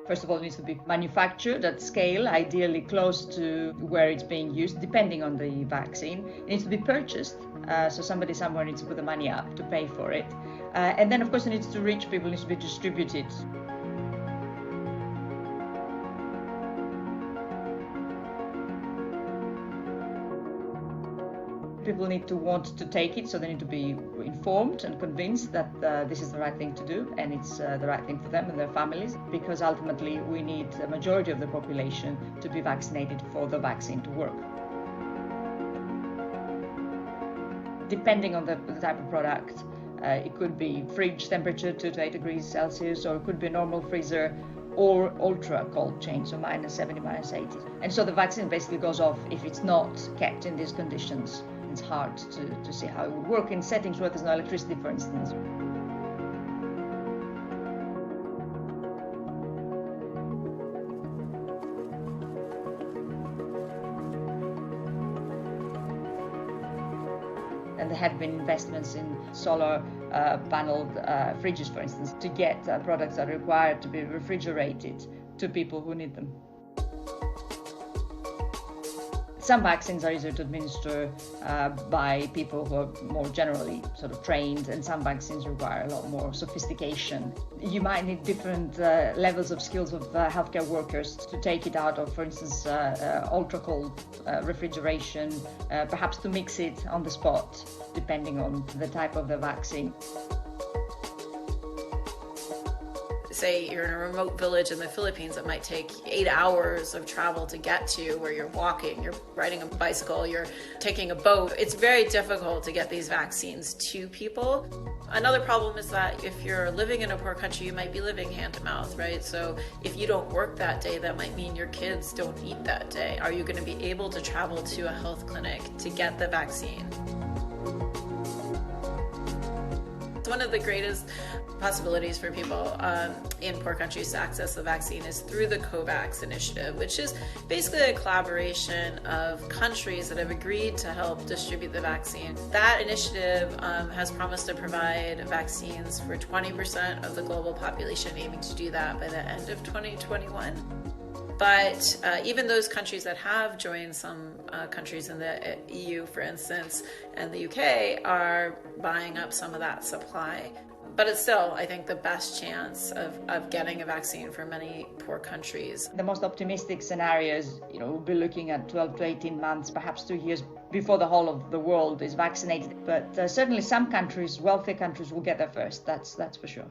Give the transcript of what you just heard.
First of all, it needs to be manufactured at scale, ideally close to where it's being used, depending on the vaccine. It needs to be purchased, so somebody somewhere needs to put the money up to pay for it. And then, of course, it needs to reach people, it needs to be distributed. People need to want to take it, so they need to be informed and convinced that this is the right thing to do and it's the right thing for them and their families, because ultimately we need a majority of the population to be vaccinated for the vaccine to work. Depending on the type of product, it could be fridge temperature 2 to 8 degrees Celsius, or it could be a normal freezer, or ultra cold chain, so -70, -80. And so the vaccine basically goes off if it's not kept in these conditions. It's hard to see how it would work in settings where there's no electricity, for instance. And there have been investments in solar paneled fridges, for instance, to get products that are required to be refrigerated to people who need them. Some vaccines are easier to administer by people who are more generally sort of trained, and some vaccines require a lot more sophistication. You might need different levels of skills of healthcare workers to take it out of, for instance, ultra-cold refrigeration, perhaps to mix it on the spot, depending on the type of the vaccine. Say you're in a remote village in the Philippines, it might take 8 hours of travel to get to, where you're walking, you're riding a bicycle, you're taking a boat. It's very difficult to get these vaccines to people. Another problem is that if you're living in a poor country, you might be living hand to mouth, right? So if you don't work that day, that might mean your kids don't eat that day. Are you going to be able to travel to a health clinic to get the vaccine? One of the greatest possibilities for people in poor countries to access the vaccine is through the COVAX initiative, which is basically a collaboration of countries that have agreed to help distribute the vaccine. That initiative has promised to provide vaccines for 20% of the global population, aiming to do that by the end of 2021. But even those countries that have joined, some countries in the EU, for instance, and the UK, are buying up some of that supply. But it's still, I think, the best chance of getting a vaccine for many poor countries. The most optimistic scenarios, we'll be looking at 12 to 18 months, perhaps 2 years before the whole of the world is vaccinated. But certainly some countries, wealthy countries, will get there first. That's for sure.